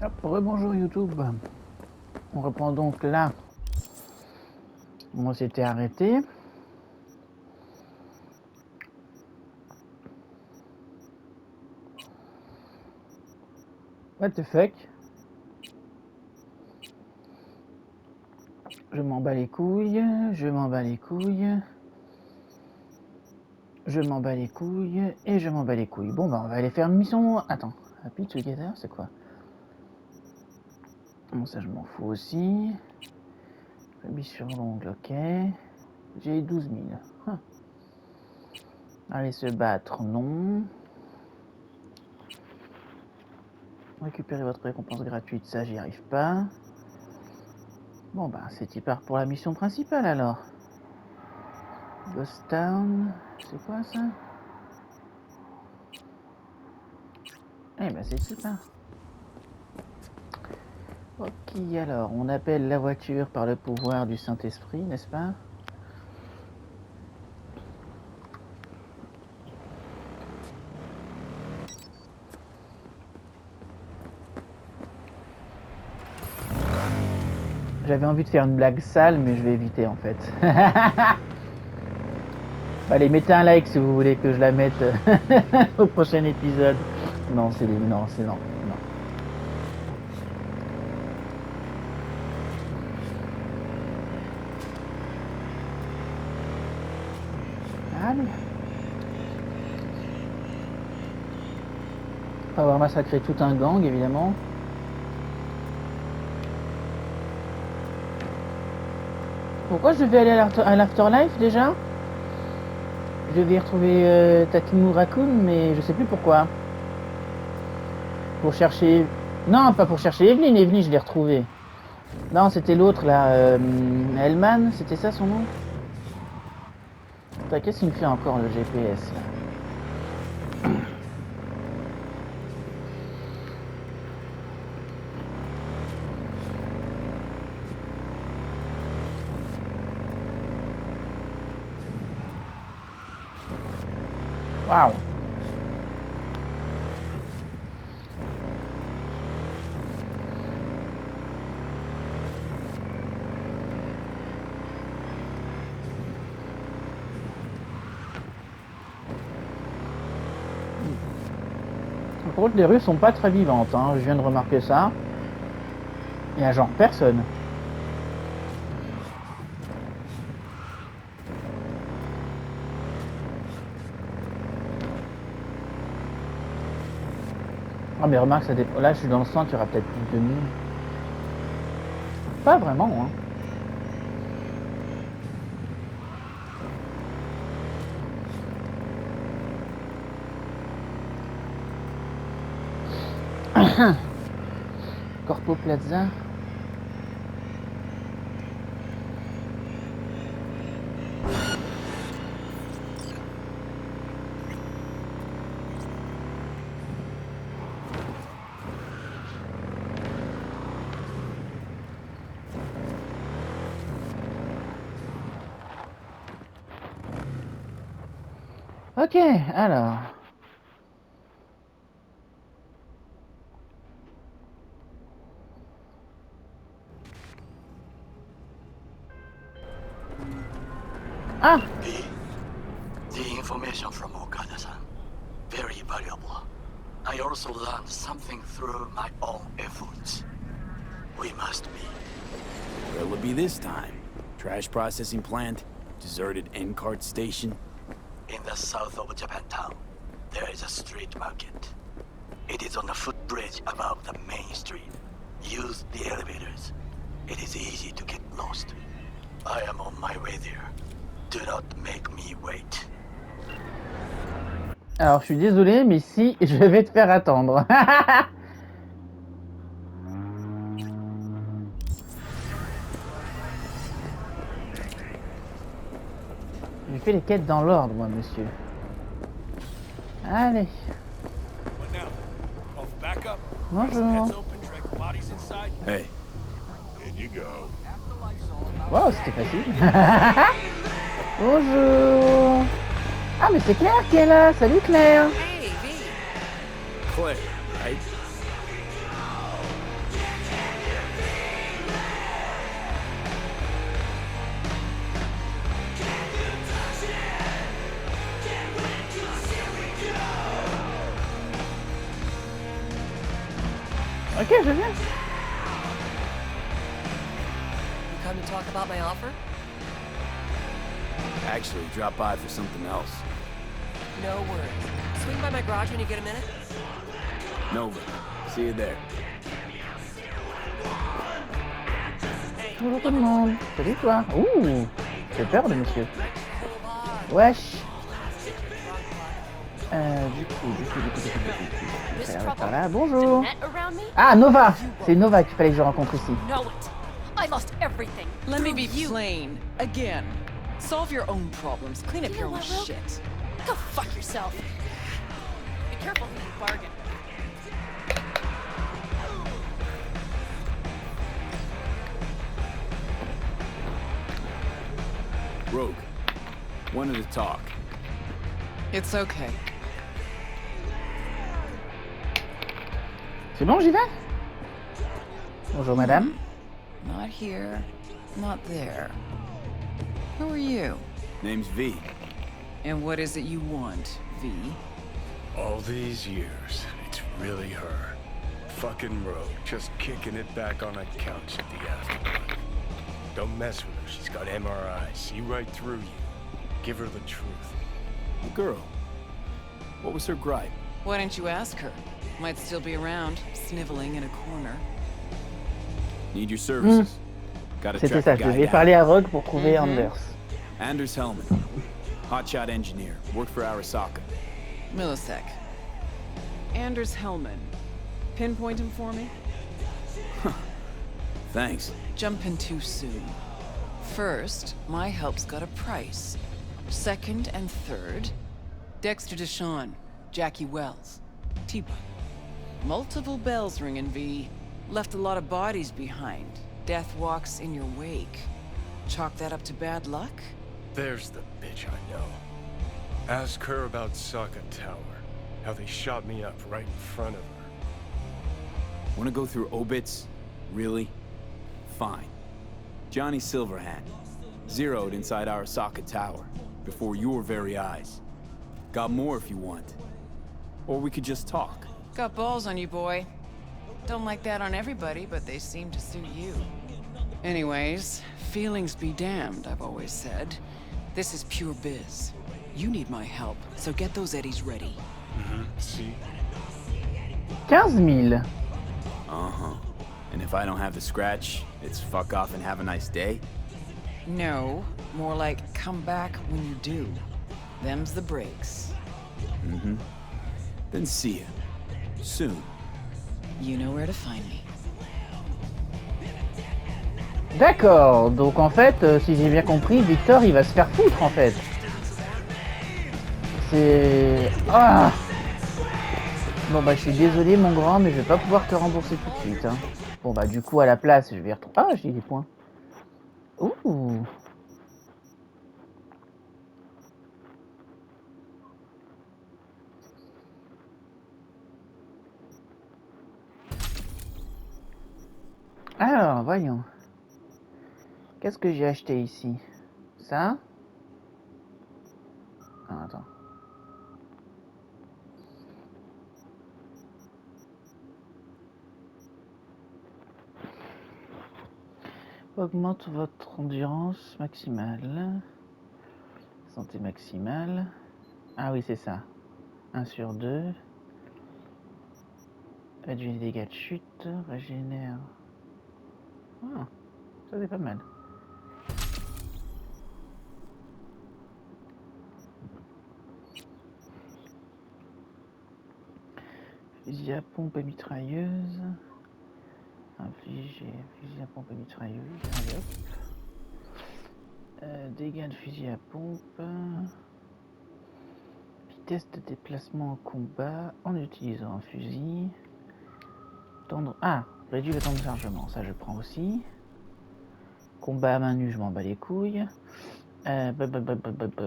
Hop, rebonjour YouTube. On reprend donc là où on s'était arrêté. What the fuck? Je m'en bats les couilles, je m'en bats les couilles. Je m'en bats les couilles et je m'en bats les couilles. Bon bah on va aller faire une mission. Attends, Happy Together, c'est quoi? Bon ça je m'en fous aussi. Rubis sur l'ongle, ok. J'ai 12 000. Huh. Allez se battre, non. Récupérer votre récompense gratuite, ça j'y arrive pas. Bon bah c'est y part pour la mission principale alors. Ghost Town, c'est quoi ça? Eh ben c'est y part. Ok, alors on appelle la voiture par le pouvoir du Saint-Esprit, n'est-ce pas? J'avais envie de faire une blague sale, mais je vais éviter en fait. Allez, mettez un like si vous voulez que je la mette au prochain épisode. Non, c'est des... Non, c'est non. Non. Allez. On va avoir massacré tout un gang, évidemment. Pourquoi je vais aller à l'Afterlife déjà? Je vais y retrouver Tatimu Raccoon, mais je sais plus pourquoi. Pour chercher... Non, pas pour chercher Evelyn. Evelyn, je l'ai retrouvée. Non, c'était l'autre, là. Hellman, c'était ça son nom? Putain, qu'est-ce qu'il me fait encore, le GPS, là? Waouh! Par contre, les rues sont pas très vivantes, hein. Je viens de remarquer ça. Il y a genre personne. Ah mais remarque, ça dépend. Là, je suis dans le centre, il y aura peut-être plus de 1000. Pas vraiment, hein. Corpo Plaza. Ok, alors. Ah! The information from Okada-san, very valuable. I also learned something through my own efforts. We must be. Where will it be this time? Trash processing plant? Deserted N-cart station? In the south of Japantown, there is a street market. It is on a footbridge above the main street. Use the elevators. It is easy to get lost. I am on my way there. Do not make me wait. Alors, je suis désolé, mais si, je vais te faire attendre. J'ai fait les quêtes dans l'ordre, moi, monsieur. Allez. Bonjour. Hey. Wow, c'était facile. Bonjour. Ah, mais c'est Claire qui est là. Salut, Claire. Claire, right? Ok, je viens. You come to talk about my offer? Actually, drop by for something else. No worries. Swing by my garage when you get a minute. Nova, see you there. Bonjour tout le monde. Salut toi. Ouh, j'ai peur de monsieur. Wesh. Du coup. Ça va par là. Bonjour. Ah, Nova. C'est Nova qu'il fallait que je rencontre ici. I lost everything. Let me be plain. Again. Solve your own problems. Clean up your own shit. Go fuck yourself. Be careful who you bargain. Rogue, wanted to talk. It's okay. C'est bon, j'y vais? Bonjour madame. Not here. Not there. Who are you? Name's V. And what is it you want, V? All these years, it's really her. Fucking Rogue, just kicking it back on a couch at the afterlife. Don't mess with her, she's got MRIs, see right through you. Give her the truth. The girl. What was her gripe? Why didn't you ask her? Might still be around, sniveling in a corner. Need your services. Gotta C'était track ça, the je guy devais down. parler à Rogue pour trouver Anders. Anders Hellman. Hotshot engineer. Worked for Arasaka. Millisec. Anders Hellman. Pinpoint him for me? Thanks. Jumping too soon. First, my help's got a price. Second and third, Dexter Deshawn, Jackie Wells, T-Bug. Multiple bells ringing, V. Left a lot of bodies behind. Death walks in your wake. Chalk that up to bad luck? There's the bitch I know. Ask her about Sokka Tower. How they shot me up right in front of her. Wanna go through obits? Really? Fine. Johnny Silverhand. Zeroed inside Arasaka Tower. Before your very eyes. Got more if you want. Or we could just talk. Got balls on you, boy. Don't like that on everybody, but they seem to suit you. Anyways, feelings be damned, I've always said. This is pure biz. You need my help, so get those eddies ready. See? 15 000. Uh-huh. And if I don't have the scratch, it's fuck off and have a nice day? No, more like come back when you do. Them's the breaks. Then see ya. Soon. You know where to find me. D'accord, donc en fait, si j'ai bien compris, Victor il va se faire foutre en fait. C'est... Ah bon bah je suis désolé mon grand, mais je vais pas pouvoir te rembourser tout de suite. Hein. Bon bah du coup à la place, je vais retrouver... Ah j'ai des points. Ouh. Alors, voyons. Qu'est-ce que j'ai acheté ici? Ça? Ah, attends. Augmente votre endurance maximale. Santé maximale. Ah oui, c'est ça. 1 sur 2. Réduit les dégâts de chute. Régénère. Ah, ça c'est pas mal. Fusil à pompe et mitrailleuse. Infliger fusil à pompe et mitrailleuse. Allez hop. Dégâts de fusil à pompe. Vitesse de déplacement en combat en utilisant un fusil. Tendre... Ah, réduit le temps de chargement, ça je prends aussi. Combat à main nue, je m'en bats les couilles.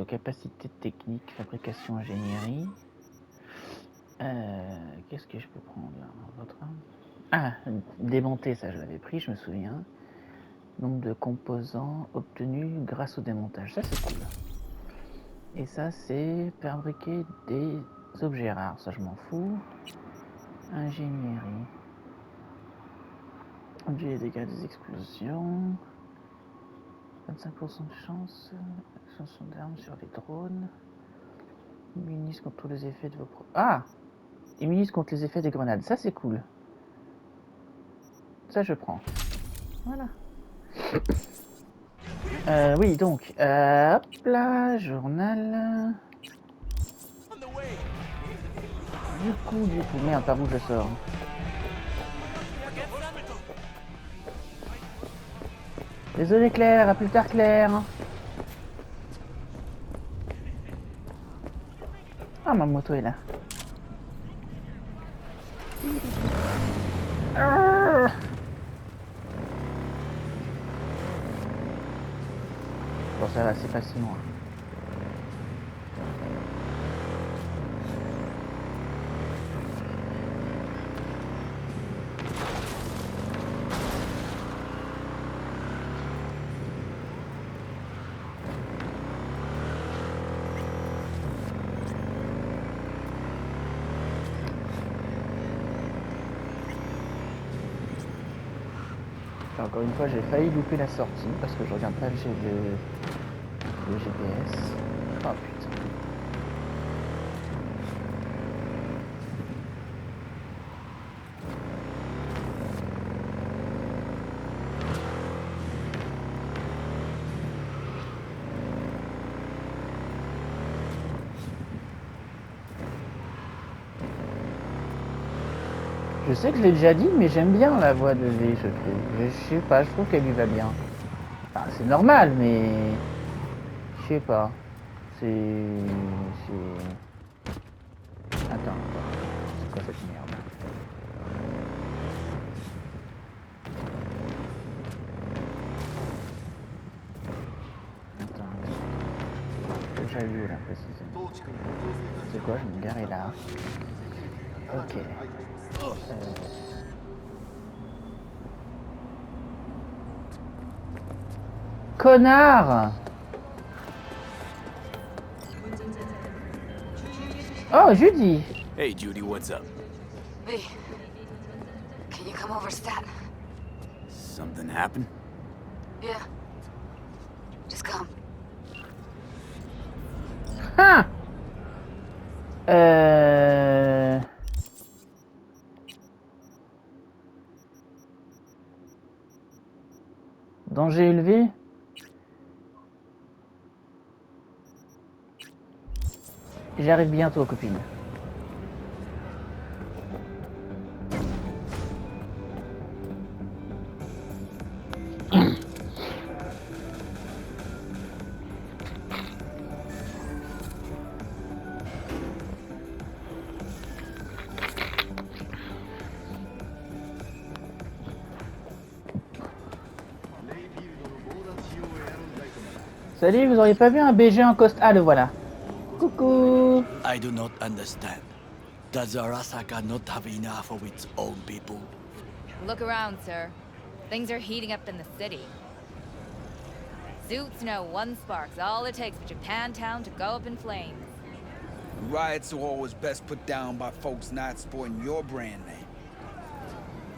Capacité technique, fabrication, ingénierie. Qu'est-ce que je peux prendre là? Votre arme. Ah, démonter, ça je l'avais pris, je me souviens. Nombre de composants obtenus grâce au démontage, ça c'est cool. Et ça c'est fabriquer des objets rares, ça je m'en fous. Ingénierie. Réduit les dégâts des explosions. 25% de chance. Extension d'armes sur les drones. Immunise contre les effets de vos Ah! Immunise contre les effets des grenades. Ça, c'est cool. Ça, je prends. Voilà. Oui, donc. Hop là, journal. Du coup, merde, par où je sors? Désolé Claire, à plus tard Claire. Ah, ma moto est là. Bon, ça va, c'est pas si loin. Encore une fois, j'ai failli louper la sortie parce que je regarde pas le GPS. Oh putain. Je sais que je l'ai déjà dit, mais j'aime bien la voix de V, je trouve. Je sais pas, je trouve qu'elle lui va bien. Enfin, c'est normal, mais... Je sais pas. C'est... Attends. C'est quoi cette merde? Attends. Faut que j'aille où, là, précisément? C'est quoi? Je vais me garer là. Ok. Connard! Oh, Judy! Hey, Judy, what's up? V, can you come over stat? Something happened? Yeah. Just come. Ah! Danger élevé? J'arrive bientôt, copine. Salut, vous auriez pas vu un BG en costume? Ah, le voilà. Coucou. I do not understand. Does Arasaka not have enough of its own people? Look around, sir. Things are heating up in the city. Zoots know one spark's all it takes for Japantown to go up in flames. Riots are always best put down by folks not sporting your brand name.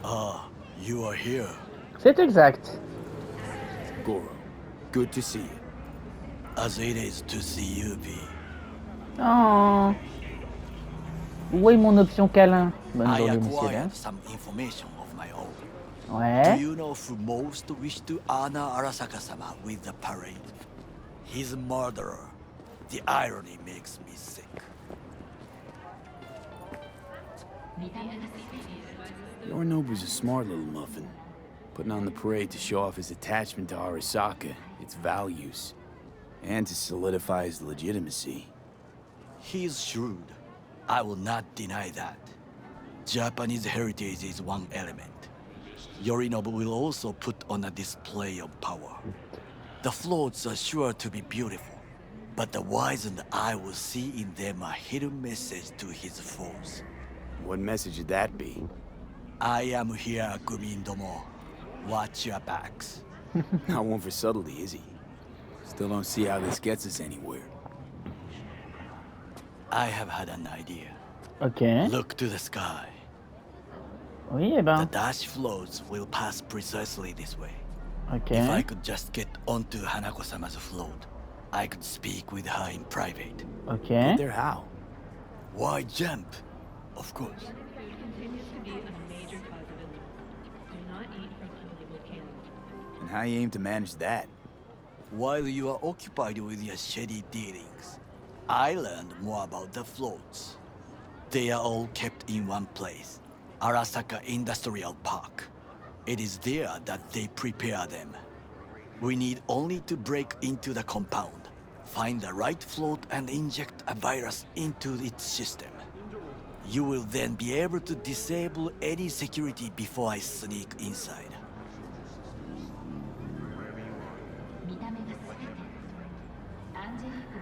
Ah, you are here. C'est exact. Goro, good to see you. As it is to see you, V. Oh. Où est mon option câlin? Bonne I journée, monsieur. acquired some information of my own. Do Ouais. you know who most wish to honor Arasaka-sama with the parade? His murderer. The irony makes me sick. Yorinobu's a smart little muffin, putting on the parade to show off his attachment to Arasaka, its values, and to solidify his legitimacy. He is shrewd. I will not deny that. Japanese heritage is one element. Yorinobu will also put on a display of power. The floats are sure to be beautiful, but the wizened eye will see in them a hidden message to his foes. What message would that be? I am here, Gumindomo. Watch your backs. Not one for subtlety, is he? Still don't see how this gets us anywhere. I have had an idea. Ok. Look to the sky. Oui, eh The ben. dash floats will pass precisely this way. Ok. If I could just get onto Hanako-sama's float, I could speak with her in private. Ok. Get there how? Why jump? Of course. And how you aim to manage that? While you are occupied with your shady dealings, I learned more about the floats. They are all kept in one place, Arasaka Industrial Park. It is there that they prepare them. We need only to break into the compound, find the right float and inject a virus into its system. You will then be able to disable any security before I sneak inside.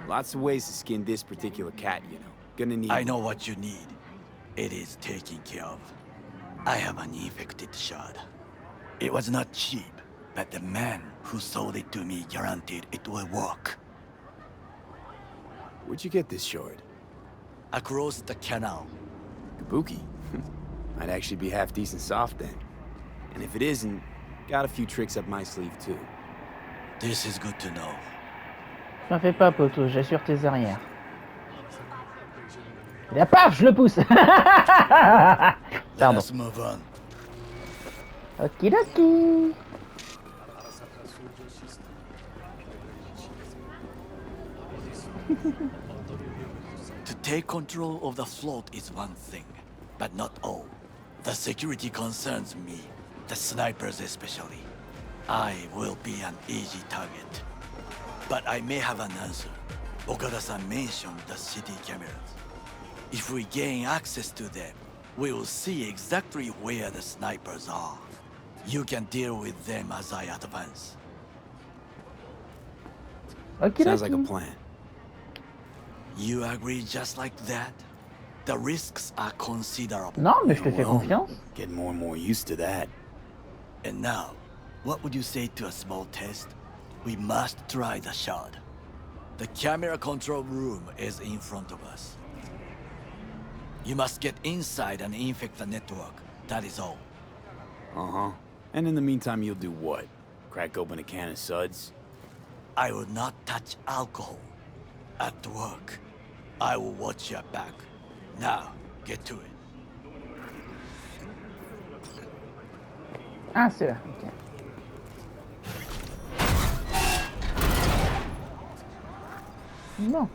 Lots of ways to skin this particular cat, you know. Gonna need I know what you need. It is taken care of. I have an infected shard. It was not cheap, but the man who sold it to me guaranteed it will work. Where'd you get this shard? Across the canal. Kabuki. Might actually be half decent soft then. And if it isn't, got a few tricks up my sleeve too. This is good to know. T'en fais pas, poteau, j'assure tes arrières. Et là, paf, je le pousse. Let Pardon. us move on. Okidoki. To take control of the float is one thing, but not all. The security concerns me, the snipers especially. I will be an easy target. But I may have an answer. Okada-san mentioned the city cameras. If we gain access to them, we will see exactly where the snipers are. You can deal with them as I advance. Sounds like a Okidoki. plan. You agree just like that? The risks are considerable. Non, mais je te fais Well, confiance. getting more and more used to that. And now, what would you say to a small test? We must try the shard. The camera control room is in front of us. You must get inside and infect the network. That is all. Uh-huh. And in the meantime, you'll do what? Crack open a can of suds? I will not touch alcohol. At work, I will watch your back. Now, get to it. Ah, c'est là. Ok. Non.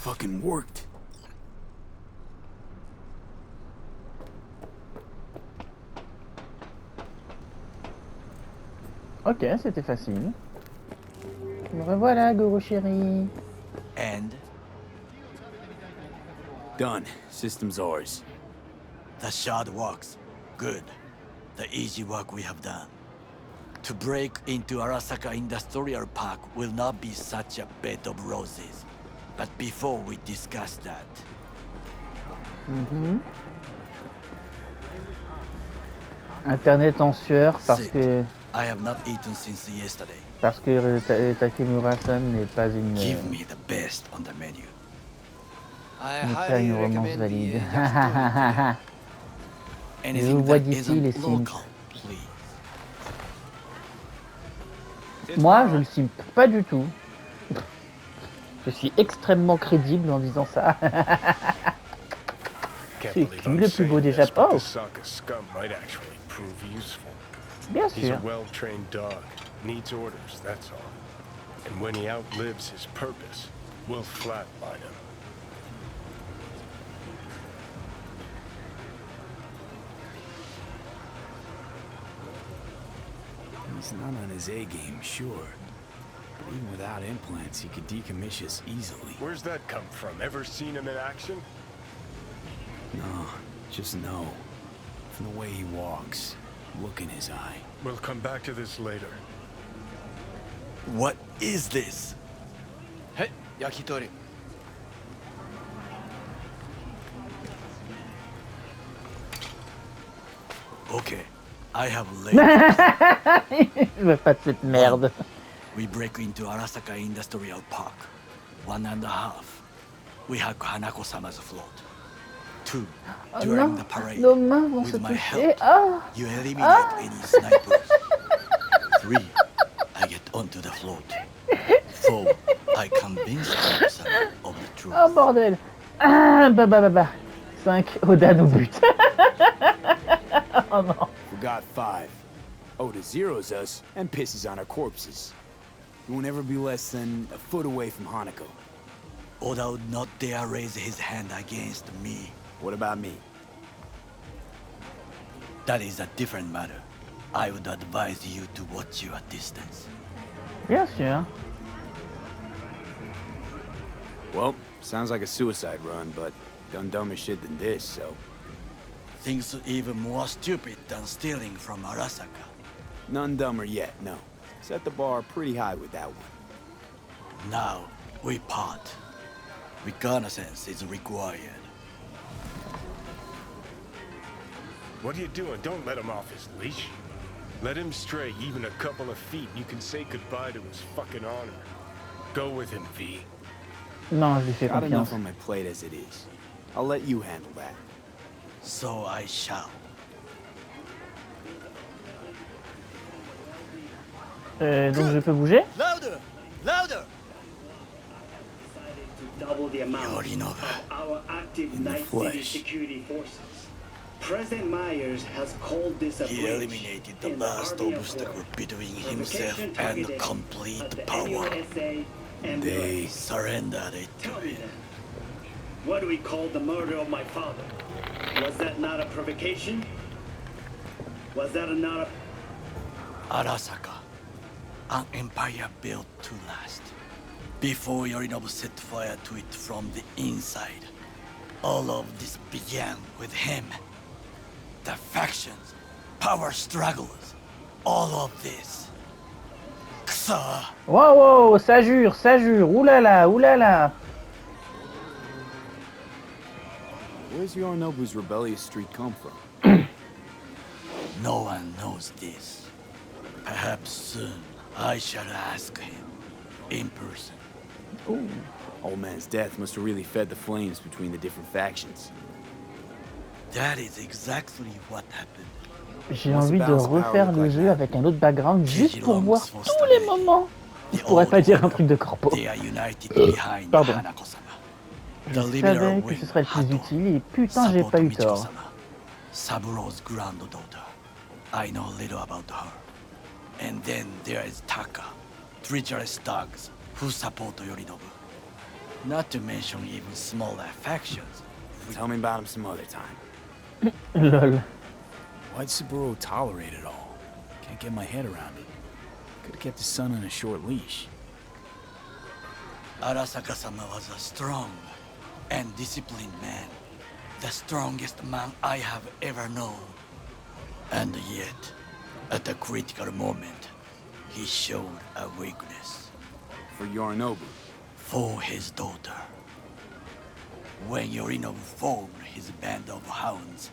Fucking worked. Ok, c'était facile. Me revoilà, Goro chéri. And Done. System's ours. the shard works. Good. The easy work we have done. To break into Arasaka Industrial Park will not be such a bed of roses. But before we discuss that, Internet en sueur parce sit. que I have not eaten since yesterday. Takemura-san n'est pas une Give me the best on the menu. n'est pas une romance valide. Je Anything vous vois that d'ici, les isn't Sims. local, please. Moi, je ne simp pas du tout. Je suis extrêmement crédible en disant ça. Can't C'est believe qui I'm le plus beau saying des this, but Japon? this Sokka scum might actually prove useful. Bien He's a sûr. well-trained dog, needs orders, that's all. And when he outlives his purpose, we'll flatline him. He's not on his A game, sure. But even without implants, he could decommission us easily. Where's that come from? Ever seen him in action? No, just no. From the way he walks, look in his eye. We'll come back to this later. What is this? Hey, yakitori. Okay, I have laid. Je veux pas de cette merde. We break into Arasaka Industrial Park. 1.5. We hack Hanako-sama's float. 2. Oh During non, the parade, nos mains vont se with my toucher. help, Oh. you eliminate any snipers. 3. I get onto the float. 4. I convince Hanako-sama of the truth. Oh bordel. Ah, bah. 5. Oda nous bute. Oh non. Forgot 5. Oda zeros us and pisses on our corpses. You will never be less than a foot away from Hanako. Oda would not dare raise his hand against me. What about me? That is a different matter. I would advise you to watch your distance. Bien sûr. Well, sounds like a suicide run, but done dumber shit than this, so... Things even more stupid than stealing from Arasaka. None dumber yet, no. Set the bar pretty high with that one. Now, we part. Reconnaissance is required. What are you doing? Don't let him off his leash. Let him stray even a couple of feet and you can say goodbye to his fucking honor. Go with him, V. Non, je lui fais Got enough confiance. on my plate as it is. I'll let you handle that. So I shall. Donc je peux bouger? Louder! Louder! Double the amount Yorinobu. of our active In the Night City flesh. security forces. President Myers has called this a He breach eliminated the in last Army of obstacle War. between himself Provocation and targeted complete at the power. NUSA and They the- surrendered it to Tell me him. then, what do we call the murder of my father? Was that not a provocation? Was that not a... Arasaka, an empire built to last. Before Yorinobu set fire to it from the inside, all of this began with him. The factions, power struggles, all of this. Ksa! Wow, ça jure, ça jure. Oulala, oulala. Where's Yorinobu's rebellious streak come from? No one knows this. Perhaps soon I shall ask him in person. Old man's death must have really fed the flames between the different factions. That is exactly what happened. J'ai envie de refaire le jeu avec un autre background juste pour voir tous les moments. Je pourrais pas dire un truc de corpo. They are united behind Pardon. Hanako-sama. Je The liberal savais que wing, ce serait le plus Hato, utile et putain j'ai pas eu Sapoto tort. Michiko-sama, Saburo's granddaughter. I know little about her. And then there is Taka, treacherous thugs who support Yorinobu. Not to mention even smaller factions. Tell me about him some other time. Lol. Why'd Saburo tolerate it all? Can't get my head around it. Could've kept his son on a short leash. Arasaka-sama was a strong and disciplined man. The strongest man I have ever known. And yet, at a critical moment, he showed a weakness. For Yorinobu. For his daughter. When Yorinobu formed his band of hounds,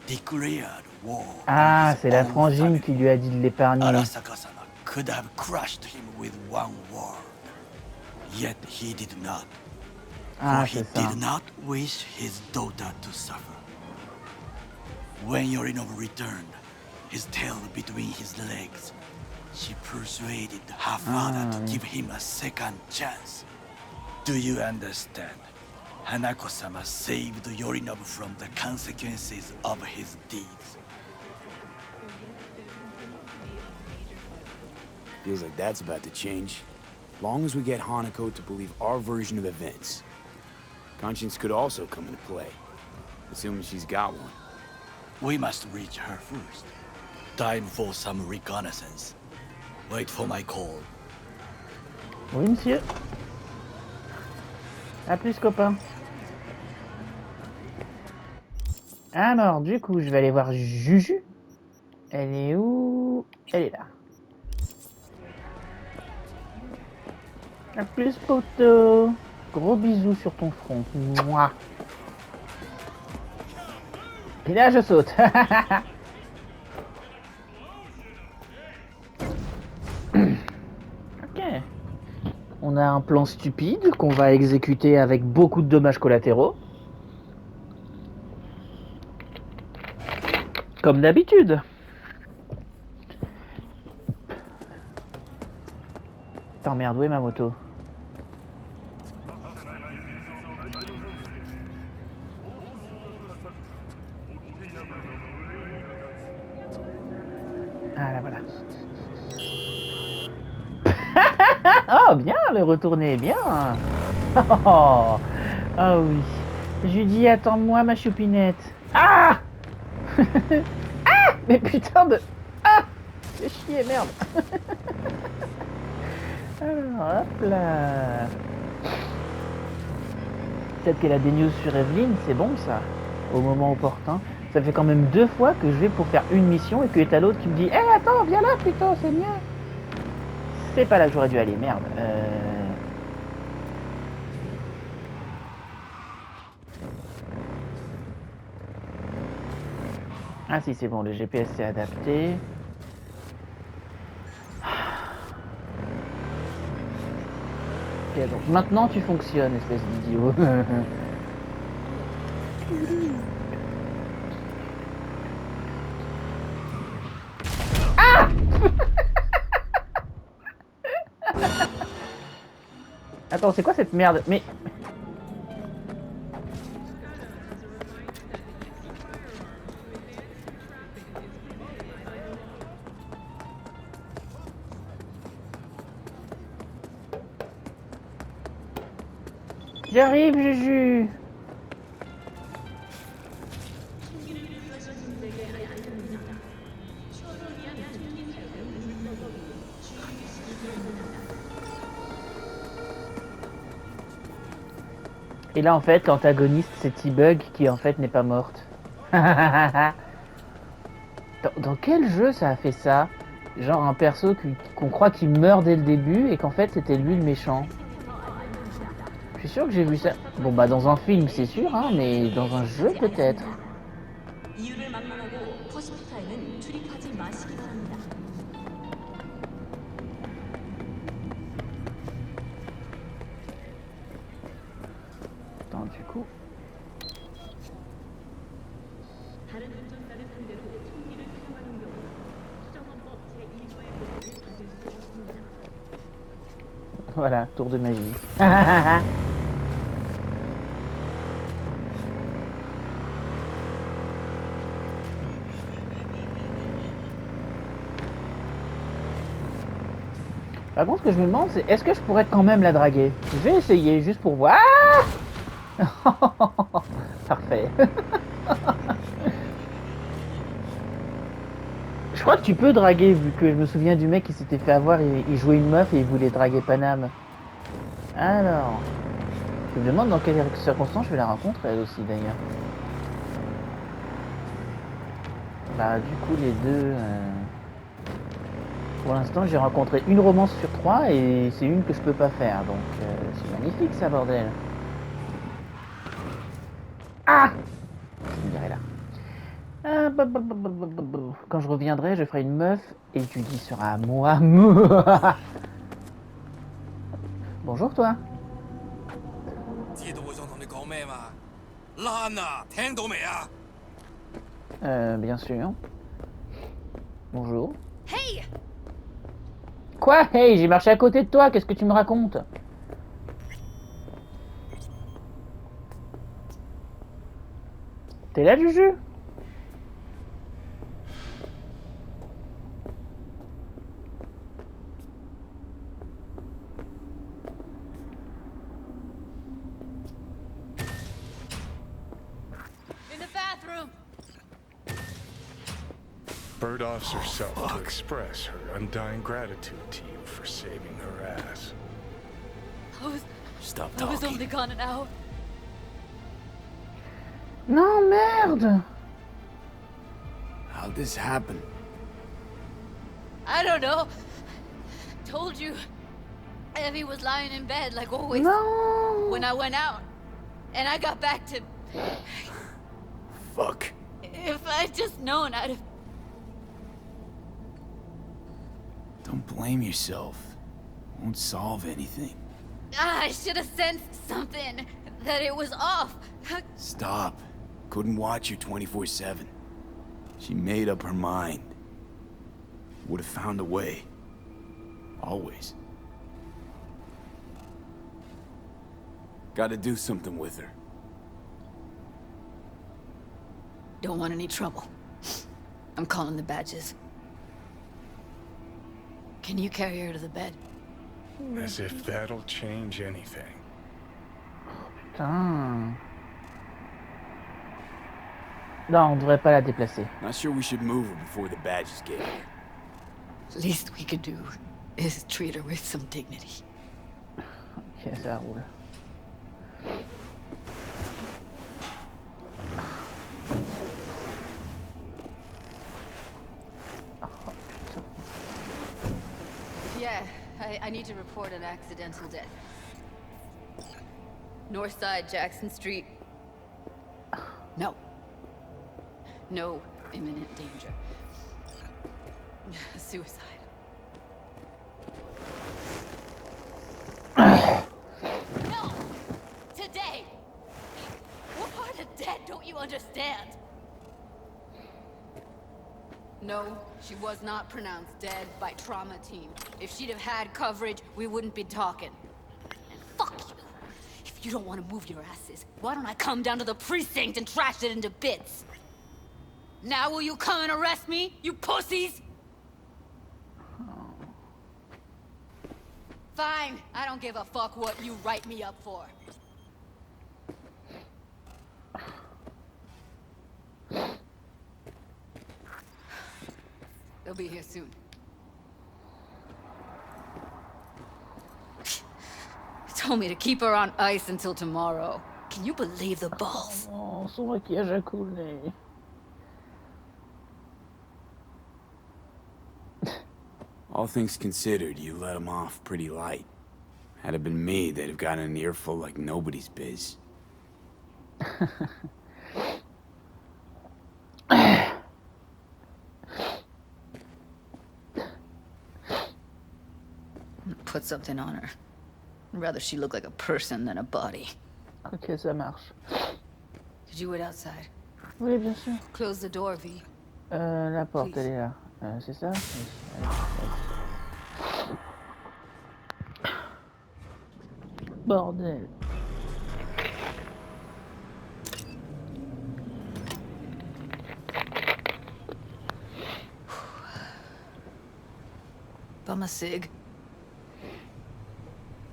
declared war Ah, on his c'est la own frangine family, qui lui a dit de l'épargner. Arasaka-sama could have crushed him with one word. Yet he did not. Ah, For he c'est ça. did not wish his daughter to suffer. When Yorinobu returned, his tail between his legs, she persuaded her father to give him a second chance. Do you understand? Hanako-sama saved Yorinobu from the consequences of his deeds. Feels like that's about to change. Long as we get Hanako to believe our version of events. Conscience could also come into play, assuming she's got one. We must reach her first. Time for some reconnaissance. Wait for my call. Oui, monsieur. A plus, copain. Alors, du coup, je vais aller voir Juju. Elle est où? Elle est là. A plus, poteau. Gros bisous sur ton front. Mouah. Et là, je saute. On a un plan stupide qu'on va exécuter avec beaucoup de dommages collatéraux. Comme d'habitude. T'emmerdes, où est ma moto? Ah là voilà. Oh bien, le retourner, bien. Oh, ah oui. Judy, attends-moi ma choupinette. Ah. Ah. Mais putain de... Ah. Fais chier, merde. Alors, hop là. Peut-être qu'elle a des news sur Evelyn, c'est bon ça. Au moment opportun. Ça fait quand même 2 fois que je vais pour faire une mission et que t'as l'autre qui me dit « Eh, attends, viens là, putain, c'est mieux !» C'est pas là que j'aurais dû aller, merde. Ah si, c'est bon, le GPS s'est adapté. Ok, donc maintenant tu fonctionnes, espèce d'idiot. Ah. Attends, c'est quoi cette merde? Mais... J'arrive, Juju. Et là, en fait, l'antagoniste, c'est T-Bug qui, en fait, n'est pas morte. Dans quel jeu ça a fait ça? Genre un perso qu'on croit qu'il meurt dès le début et qu'en fait, c'était lui le méchant. Je suis sûr que j'ai vu ça. Bon, bah, dans un film, c'est sûr, hein, mais dans un jeu, peut-être. Attends, du coup... Voilà, tour de magie. Par contre, ce que je me demande, c'est est-ce que je pourrais quand même la draguer? Je vais essayer, juste pour voir. Ah. Parfait. Je crois que tu peux draguer, vu que je me souviens du mec qui s'était fait avoir, il jouait une meuf et il voulait draguer Paname. Alors, je me demande dans quelles circonstances je vais la rencontrer, elle aussi, d'ailleurs. Bah, du coup, les deux... Pour l'instant, j'ai rencontré une romance sur 3 et c'est une que je peux pas faire, donc c'est magnifique, ça, bordel. Ah! Je me dirai là. Ah, quand je reviendrai, je ferai une meuf et tu dis sera à moi. Bonjour toi. Bien sûr. Bonjour. Hey! Quoi? Hey, j'ai marché à côté de toi, qu'est-ce que tu me racontes? T'es là, Juju? Bird offs herself to express her undying gratitude to you for saving her ass. Stop I was talking. only gone an hour. Non, merde! How'd this happen? I don't know. Told you. Evie was lying in bed like always. Non! When I went out. And I got back to... Fuck. If I'd just known, I'd have... Don't blame yourself. Won't solve anything. I should have sensed something. That it was off. Stop. Couldn't watch you 24/7. She made up her mind. Would have found a way. Always. Gotta do something with her. Don't want any trouble. I'm calling the badges. Can you carry her to the bed? As if that'll change anything. Putain. Non, on devrait pas la déplacer. Not sure we should move her before the badges get here. Least we could do is treat her with some dignity. Ok, ça roule. Yeah, I need to report an accidental death. North side, Jackson Street. No. No imminent danger. Suicide. No! Today! What part of dead don't you understand? No, she was not pronounced dead by trauma team. If she'd have had coverage, we wouldn't be talking. And fuck you! If you don't want to move your asses, why don't I come down to the precinct and trash it into bits? Now will you come and arrest me, you pussies? Fine, I don't give a fuck what you write me up for. They'll be here soon. Told me to keep her on ice until tomorrow. Can you believe the balls? Oh, son maquillage a coulé. All things considered, you let him off pretty light. Had it been me, they'd have gotten an earful like nobody's biz. Put something on her. I'd rather she look like a person than a body. Ok, ça marche. Did you wait outside? Oui, bien sûr. Close the door, V. La porte, elle est là. C'est ça? Bordel. Bum a cig.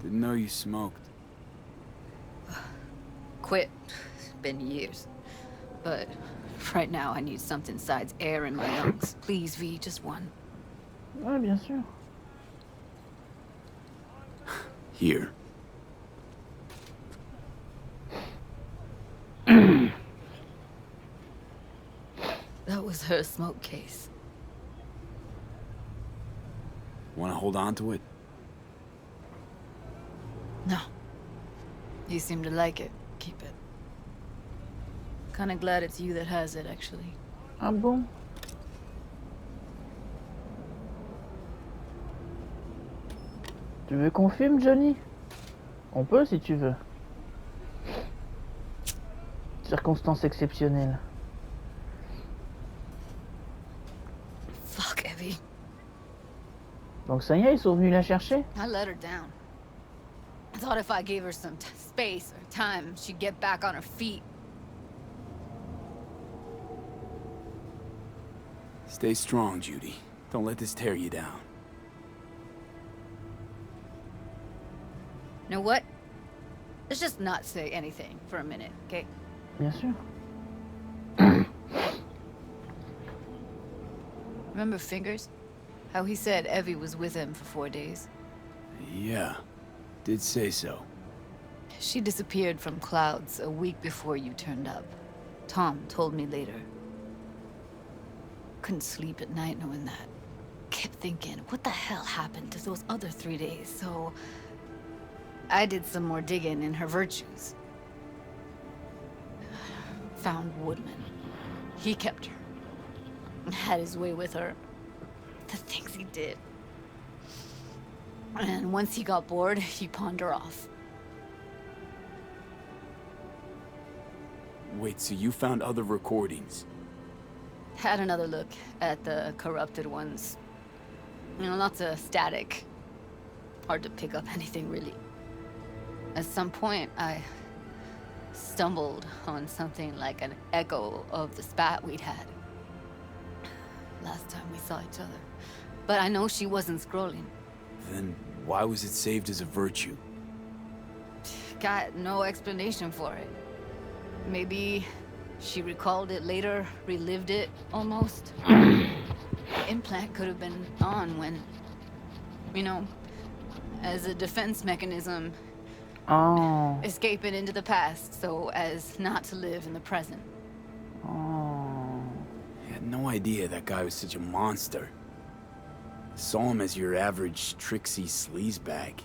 Didn't know you smoked. Quit. It's been years. But right now I need something besides air in my lungs. Please, V, just one. Ouais, bien sûr. Here. That was her smoke case. Want to hold on to it? No. You seem to like it. Keep it. Kinda glad it's you that has it, actually. Ah bon? Tu veux qu'on filme, Johnny? On peut si tu veux. Circonstances exceptionnelles. Fuck, Evie. Donc ça y est, ils sont venus la chercher? I let her down. I thought if I gave her some space or time, she'd get back on her feet. Stay strong, Judy. Don't let this tear you down. Know what? Let's just not say anything for a minute, okay? Bien sûr. Remember Fingers? How he said Evie was with him for 4 days? Yeah, did say so. She disappeared from Clouds a week before you turned up. Tom told me later. Couldn't sleep at night knowing that. Kept thinking, what the hell happened to those other 3 days? So I did some more digging in her virtues. Found Woodman. He kept her. Had his way with her. The things he did. And once he got bored, he pawned her off. Wait, so you found other recordings? Had another look at the corrupted ones. You know, lots of static. Hard to pick up anything, really. At some point, I stumbled on something like an echo of the spat we'd had. Last time we saw each other. But I know she wasn't scrolling. Then why was it saved as a virtue? Got no explanation for it. Maybe she recalled it later, relived it, almost. The implant could have been on when, you know, as a defense mechanism, escaping into the past so as not to live in the present. I had no idea that guy was such a monster. Saw him as your average tricksy sleazebag.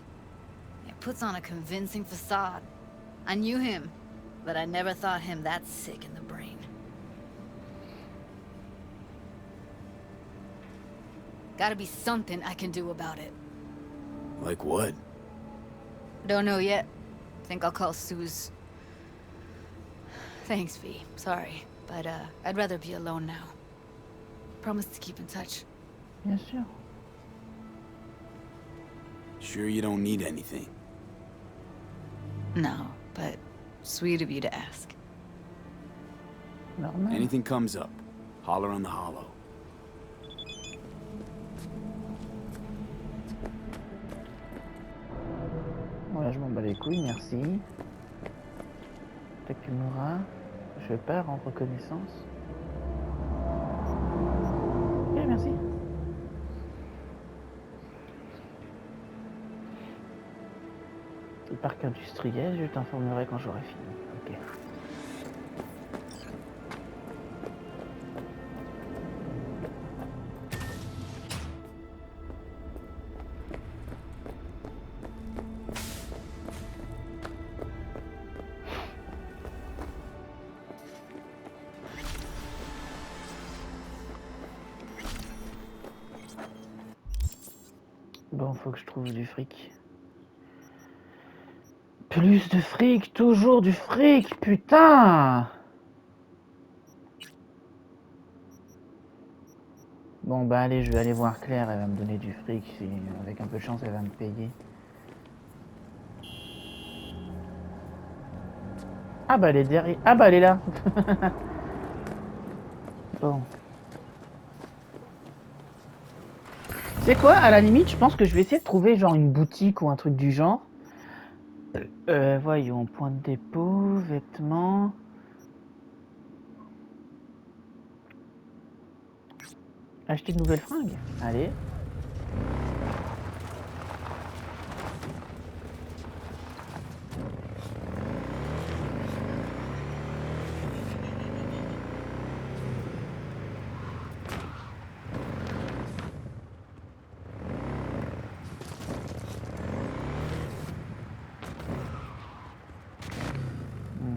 It puts on a convincing facade. I knew him, but I never thought him that sick in the brain. Gotta be something I can do about it. Like what? Don't know yet. Think I'll call Suze. Thanks, V. Sorry, but I'd rather be alone now. Promise to keep in touch. Bien sûr. Sure you don't need anything? No, but sweet of you to ask. Normal. Anything comes up, holler on the hollow. Voilà, je m'en bats les couilles, merci. Takemura, je pars en reconnaissance. Ok, merci. Le parc industriel, je t'informerai quand j'aurai fini. Ok. Bon, faut que je trouve du fric. Plus de fric, toujours du fric, putain! Bon bah allez, je vais aller voir Claire, elle va me donner du fric, avec un peu de chance elle va me payer. Ah bah elle est derrière, ah bah elle est là. Bon. C'est quoi, à la limite, je pense que je vais essayer de trouver genre une boutique ou un truc du genre. Voyons, point de dépôt, vêtements. Acheter de nouvelles fringues. Allez.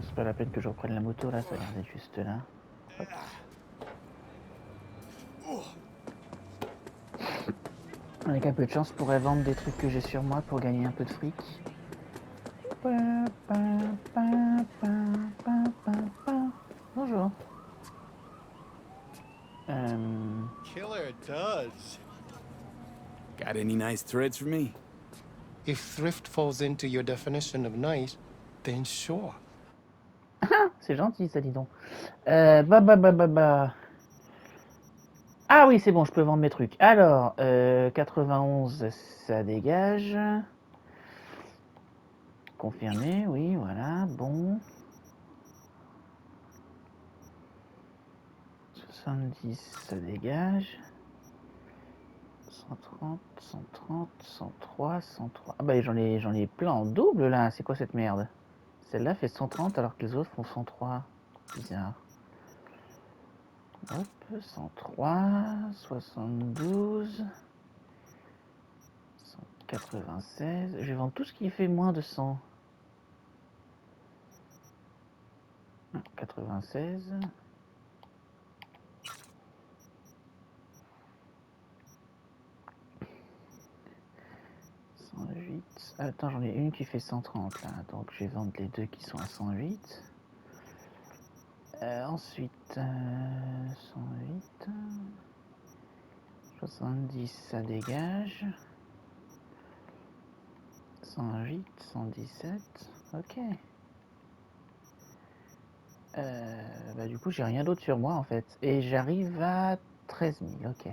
C'est pas la peine que je reprenne la moto là, ça a l'air d'être juste là. Hop. Avec un peu de chance, je pourrais vendre des trucs que j'ai sur moi pour gagner un peu de fric. Bonjour. Killer does. Got any nice threads for me? If thrift falls into your definition of nice, then sure. C'est gentil ça, dis donc. Ah oui, c'est bon, je peux vendre mes trucs. Alors, 91, ça dégage. Confirmé, oui, voilà, bon. 70, ça dégage. 130, 130, 103, 103. Ah bah j'en ai plein en double là, c'est quoi cette merde? Celle-là fait 130 alors que les autres font 103. Bizarre. Hop, 103, 72, 196. Je vais vendre tout ce qui fait moins de 100. 96. 100, 108. Attends, j'en ai une qui fait 130 là, donc je vais vendre les deux qui sont à 108. Ensuite, 108. 70, ça dégage. 108, 117, ok. Bah du coup, j'ai rien d'autre sur moi en fait. Et j'arrive à 13 000, ok.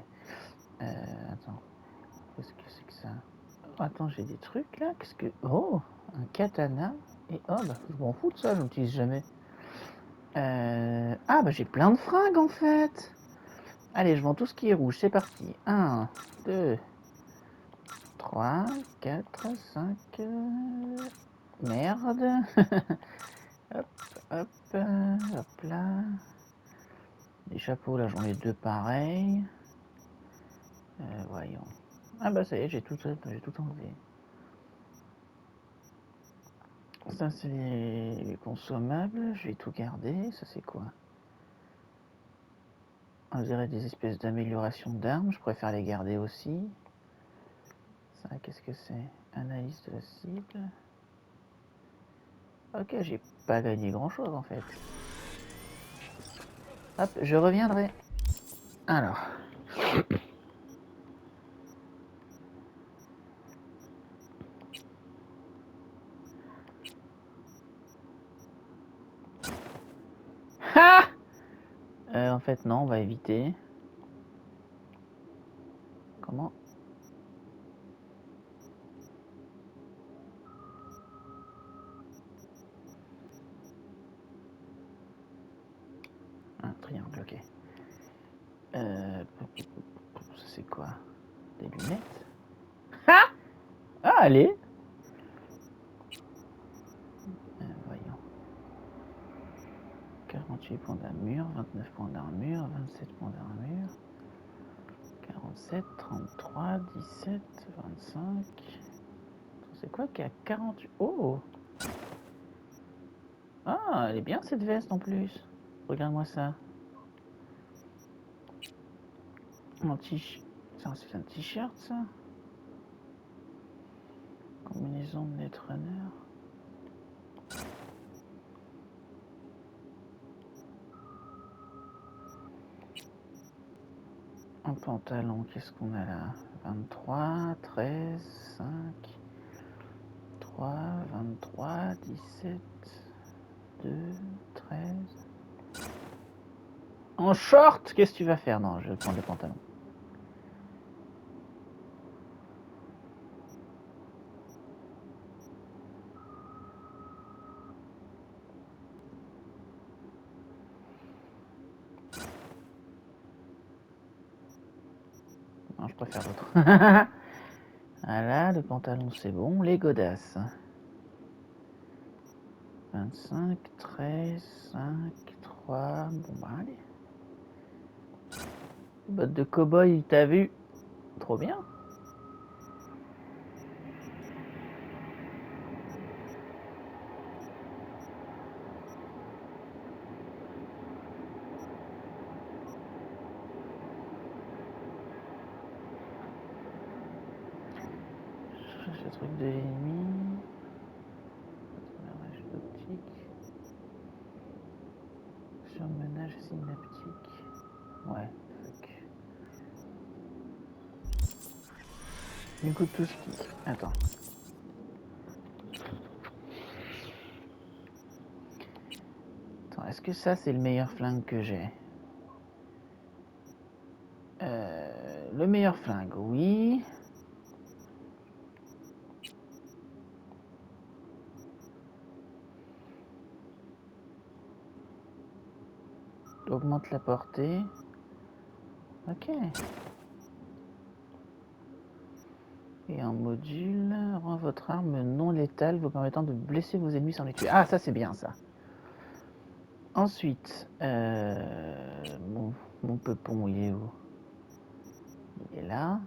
Attends, qu'est-ce que c'est que ça? Oh, attends, j'ai des trucs là. Qu'est-ce que. Oh, un katana. Et oh, bah je m'en fous de ça, je l'utilise jamais. Ah, bah j'ai plein de fringues en fait. Allez, je vends tout ce qui est rouge, c'est parti. 1, 2, 3, 4, 5. Merde. Hop, hop, hop là. Les chapeaux, là, j'en ai deux pareils. Voyons. Ah bah ça y est, j'ai tout enlevé. Ça, c'est les consommables. Je vais tout garder. Ça, c'est quoi? On dirait des espèces d'amélioration d'armes. Je préfère les garder aussi. Ça, qu'est-ce que c'est? Analyse de la cible. Ok, j'ai pas gagné grand-chose, en fait. Hop, je reviendrai. Alors. Ha! En fait, non, on va éviter. Comment? Un triangle, ok. Ça c'est quoi? Des lunettes? Ah! Ah, allez! Voyons. 48 points d'armure, 29 points d'armure, 27 points d'armure. 47, 33, 17, 25. C'est quoi qui a 48? Oh! Ah, elle est bien cette veste en plus. Regarde-moi ça. Mon t-shirt. C'est un t-shirt ça? Combinaison de netrunner. Un pantalon, qu'est-ce qu'on a là? 23, 13, 5, 3, 23, 17, 2, 13. En short, qu'est-ce que tu vas faire? Non, je vais prendre le pantalon. Non, je préfère l'autre. Voilà, le pantalon c'est bon. Les godasses. 25, 13, 5, 3. Bon bah allez. Bottes de cow-boy, t'as vu? Trop bien. Je cherche le truc de l'ennemi. Barrage optique. Surmenage synaptique. Ouais, fuck. Du coup, tout ce qui. Attends. Attends, est-ce que ça c'est le meilleur flingue que j'ai? Le meilleur flingue, oui. Augmente la portée. Ok. Et en module, rend votre arme non létale, vous permettant de blesser vos ennemis sans les tuer. Ah, ça c'est bien ça. Ensuite, mon peupon, il est où? Il est là.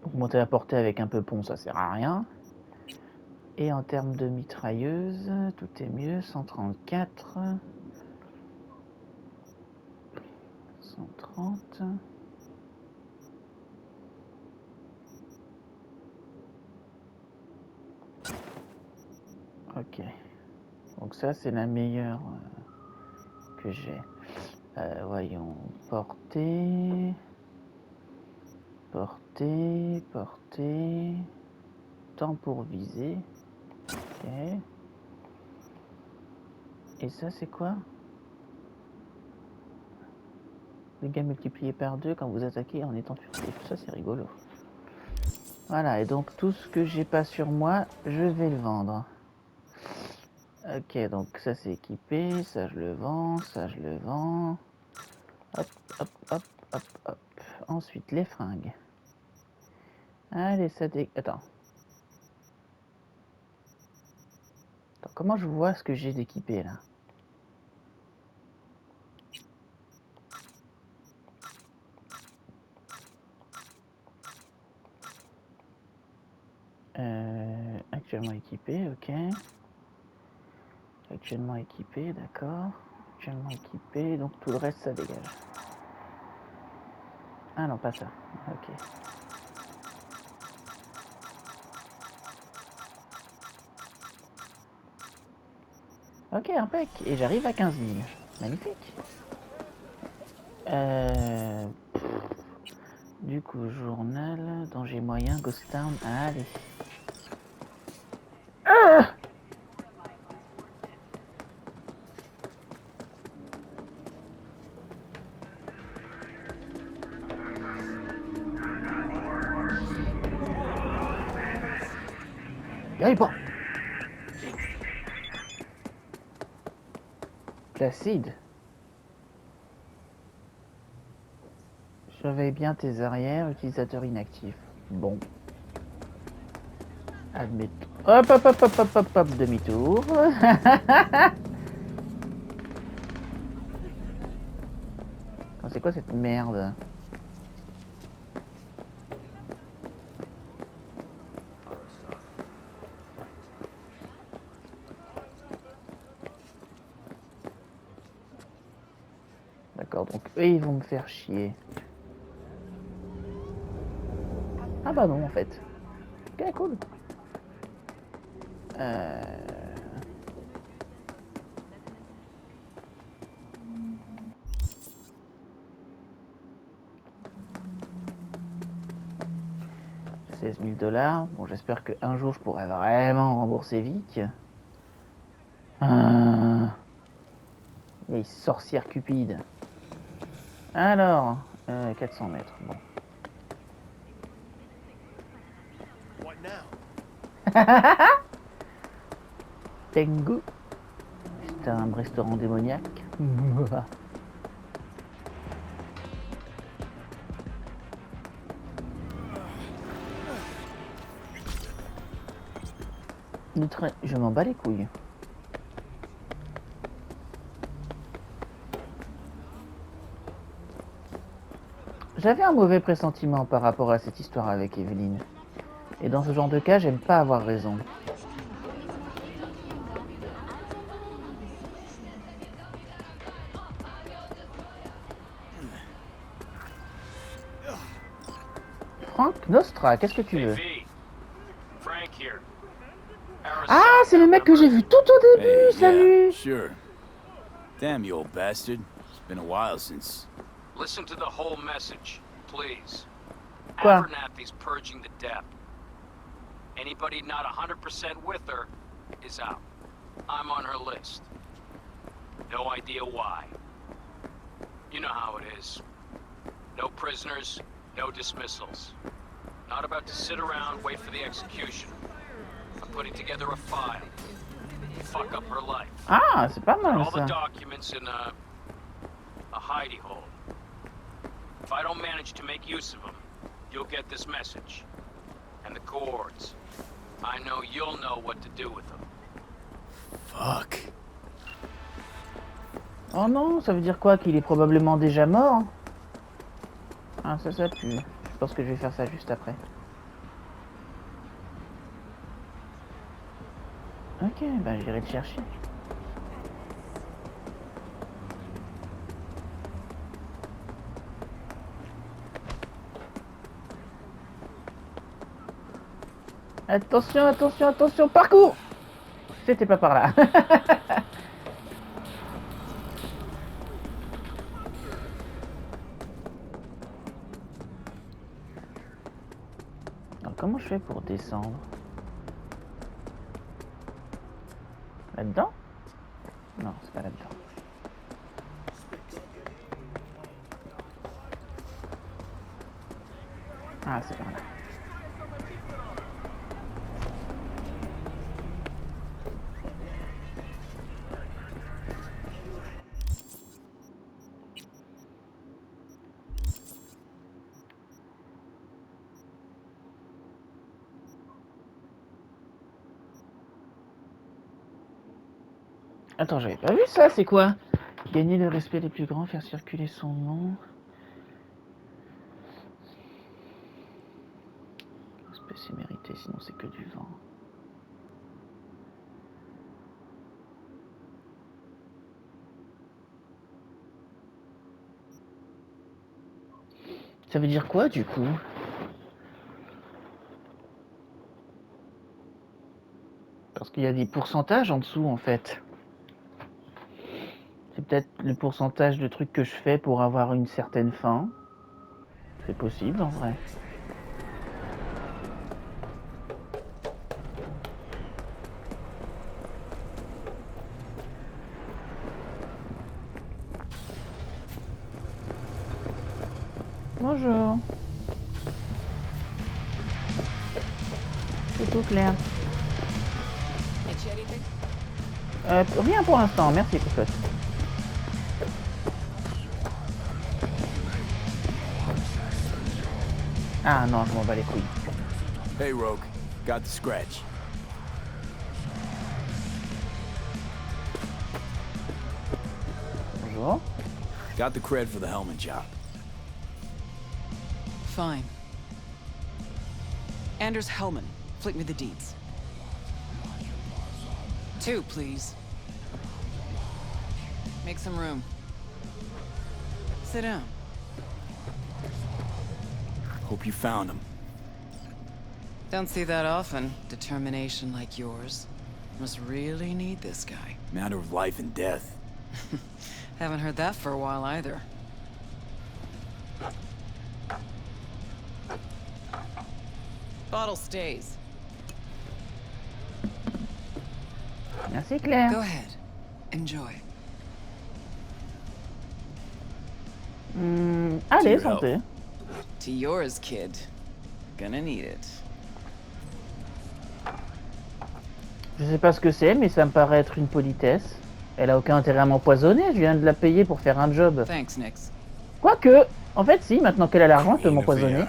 Augmenter la portée avec un peupon, ça sert à rien. Et en termes de mitrailleuse, tout est mieux. 134. 130. Ok. Donc ça, c'est la meilleure que j'ai. Voyons. Portée. Portée. Portée. Temps pour viser. Ok. Et ça, c'est quoi? Dégâts multipliés par 2 quand vous attaquez en étant furtif. Ça, c'est rigolo. Voilà, et donc tout ce que j'ai pas sur moi, je vais le vendre. Ok, donc ça c'est équipé, ça je le vends, ça je le vends. Hop, hop, hop, hop, hop. Ensuite, les fringues. Allez, ça dé... Attends, comment je vois ce que j'ai d'équipé là? Actuellement équipé, ok. Actuellement équipé, d'accord. Actuellement équipé, donc tout le reste ça dégage. Ah non, pas ça. Ok. Ok, impec. Et j'arrive à 15 000. Magnifique. Du coup, journal, danger moyen, Ghost Town. Allez. Ah! Allez, bon. Placide. Surveille bien tes arrières, utilisateur inactif. Bon. Admettons. Hop, hop, hop, hop, hop, hop, hop, demi-tour. C'est quoi cette merde? D'accord, donc eux ils vont me faire chier. Ah bah non en fait. Ok, cool. 16 000 $. Bon, j'espère qu'un jour je pourrai vraiment rembourser Vic. Les sorcières cupides. Alors, 400 mètres. Bon. Tengu. C'est un restaurant démoniaque. Je m'en bats les couilles. J'avais un mauvais pressentiment par rapport à cette histoire avec Evelyn. Et dans ce genre de cas, j'aime pas avoir raison. Frank Nostra, qu'est-ce que tu veux? Ah, c'est le mec que j'ai vu tout au début, Hey, salut! yeah, sure. Damn you old bastard. It's been a while since... Listen to the whole message, please. Quoi? Abernathy's purging the depth. Anybody not 100% with her is out. I'm on her list. No idea why. You know how it is. No prisoners, no dismissals. Not about to sit around, wait for the execution. I'm putting together a file. Fuck up her life. Ah, c'est pas mal all the ça. documents in a hidey hole. If I don't manage to make use of them, you'll get this message. And the cords. I know you'll know what to do with them. Fuck. Oh non, ça veut dire quoi? Qu'il est probablement déjà mort? Ah, ça pue. Je pense que je vais faire ça juste après. Ok, bah j'irai le chercher. Attention, attention, attention, parcours. C'était pas par là. Alors, comment je fais pour descendre? Là-dedans? Non, c'est pas là-dedans. Ah, c'est par là. Attends, j'avais pas vu ça, c'est quoi? Gagner le respect des plus grands, faire circuler son nom. Respect c'est mérité, sinon c'est que du vent. Ça veut dire quoi du coup? Parce qu'il y a des pourcentages en dessous en fait. C'est peut-être le pourcentage de trucs que je fais pour avoir une certaine fin. C'est possible en vrai. Bonjour. C'est tout clair. Rien pour l'instant, merci cocotte. Ah non, je m'en bats les couilles. Hey Rogue, got the scratch. Bonjour. Got the cred for the helmet job. Fine. Anders Hellman, flick me the deeds. 2, please. Make some room. Sit down. Hope you found him. Don't see that often. Determination like yours. Must really need this guy. Matter of life and death. Haven't heard that for a while either. Bottle stays. Merci Claire. Go ahead. Enjoy. Allez, santé. To yours, kid. Gonna need it. Je sais pas ce que c'est, mais ça me paraît être une politesse. Elle a aucun intérêt à m'empoisonner, je viens de la payer pour faire un job. Thanks, Nix. Quoique, en fait si, maintenant qu'elle a l'argent, elle peut m'empoisonner.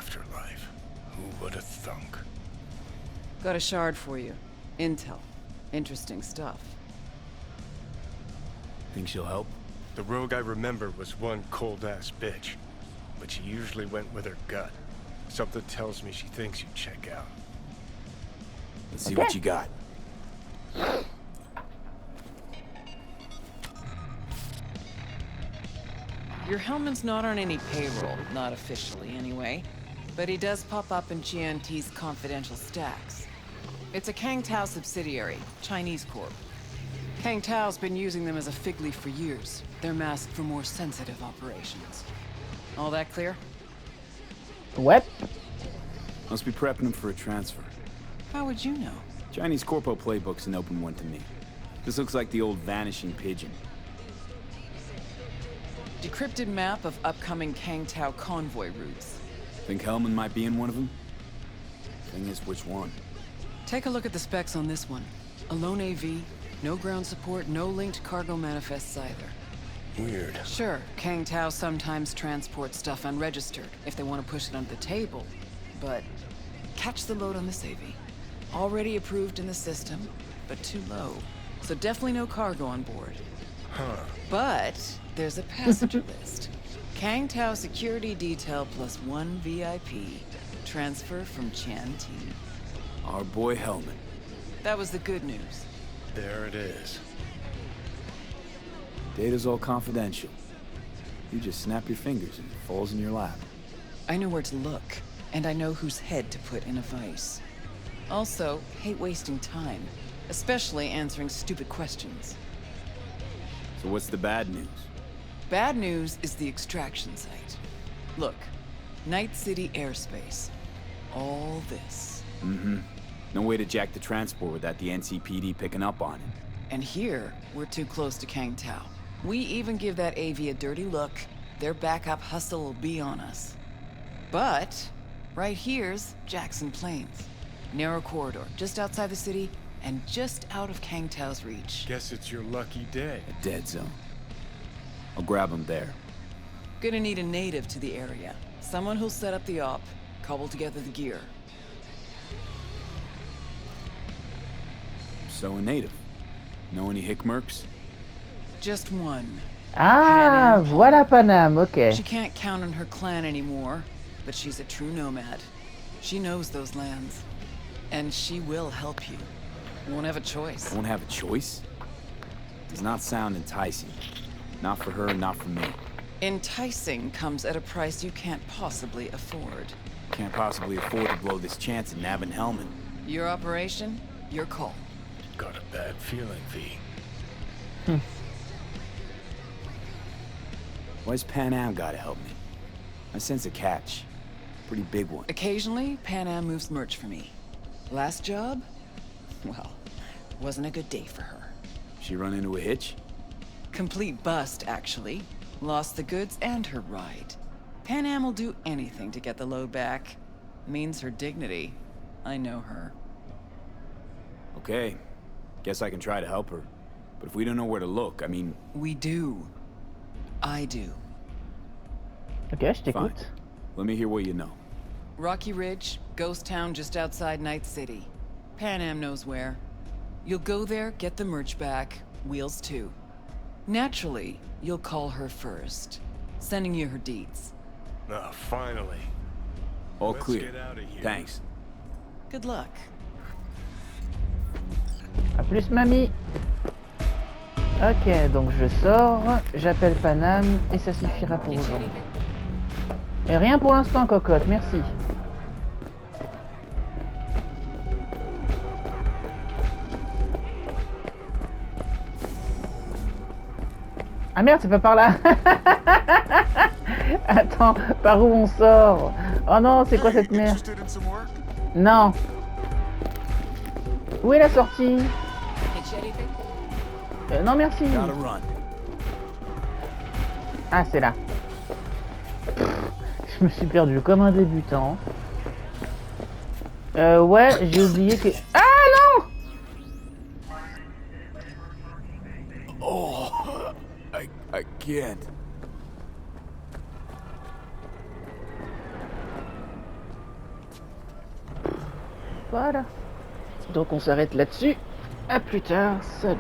Got a shard for you. Intel. Interesting stuff. Think she'll help? The rogue I remember was one cold-ass bitch. But she usually went with her gut. Something tells me she thinks you check out. Let's see what you got. Your Hellman's not on any payroll, not officially anyway. But he does pop up in GNT's confidential stacks. It's a Kang Tao subsidiary, Chinese corp. Kang Tao's been using them as a fig leaf for years. They're masked for more sensitive operations. All that clear? What? Must be prepping him for a transfer. How would you know? Chinese Corpo playbook's an open one to me. This looks like the old vanishing pigeon. Decrypted map of upcoming Kang Tao convoy routes. Think Hellman might be in one of them? Thing is, which one? Take a look at the specs on this one. A lone AV, no ground support, no linked cargo manifests either. Weird. Sure, Kang Tao sometimes transports stuff unregistered if they want to push it under the table. But catch the load on this AV. Already approved in the system, but too low. So definitely no cargo on board. Huh. But there's a passenger list. Kang Tao security detail plus 1 VIP. Transfer from Chan T. Our boy Hellman. That was the good news. There it is. Data's all confidential. You just snap your fingers and it falls in your lap. I know where to look, and I know whose head to put in a vice. Also, hate wasting time, especially answering stupid questions. So what's the bad news? Bad news is the extraction site. Look, Night City airspace. All this. Mm-hmm. No way to jack the transport without the NCPD picking up on it. And here, we're too close to Kang Tao. We even give that AV a dirty look, their backup hustle will be on us. But, right here's Jackson Plains. Narrow corridor, just outside the city, and just out of Kang Tao's reach. Guess it's your lucky day. A dead zone. I'll grab him there. Gonna need a native to the area. Someone who'll set up the op, cobble together the gear. So a native. Know any hickmerks? Just one. Ah, voilà Panam, ok. She can't count on her clan anymore, but she's a true nomad. She knows those lands. And she will help you. Won't have a choice. Won't have a choice? Does not sound enticing. Not for her, not for me. Enticing comes at a price you can't possibly afford. Can't possibly afford to blow this chance at nabbing Hellman. Your operation, your call. Got a bad feeling, V. Why's Pan Am gotta help me? I sense a catch. Pretty big one. Occasionally, Pan Am moves merch for me. Last job? Well, wasn't a good day for her. She run into a hitch? Complete bust, actually. Lost the goods and her ride. Pan Am will do anything to get the load back. Means her dignity. I know her. Okay. Guess I can try to help her. But if we don't know where to look, I mean... We do. I do. Ok, je t'écoute. Fine. Let me hear what you know. Rocky Ridge, ghost town just outside Night City. Pan Am knows where. You'll go there, get the merch back, wheels too. Naturally, you'll call her first. Sending you her deeds. Ah, finally. All Let's clear. get out of here. Thanks. Good luck. A plus, mamie. Ok, donc je sors, j'appelle Panam et ça suffira pour aujourd'hui. Et rien pour l'instant, cocotte, merci. Ah merde, c'est pas par là. Attends, par où on sort? Oh non, c'est quoi cette merde? Non. Où est la sortie? Non merci. Ah c'est là. Je me suis perdu comme un débutant. Ouais, j'ai oublié que... Ah non! Oh, I can't. Voilà. Donc on s'arrête là-dessus. À plus tard. Salut.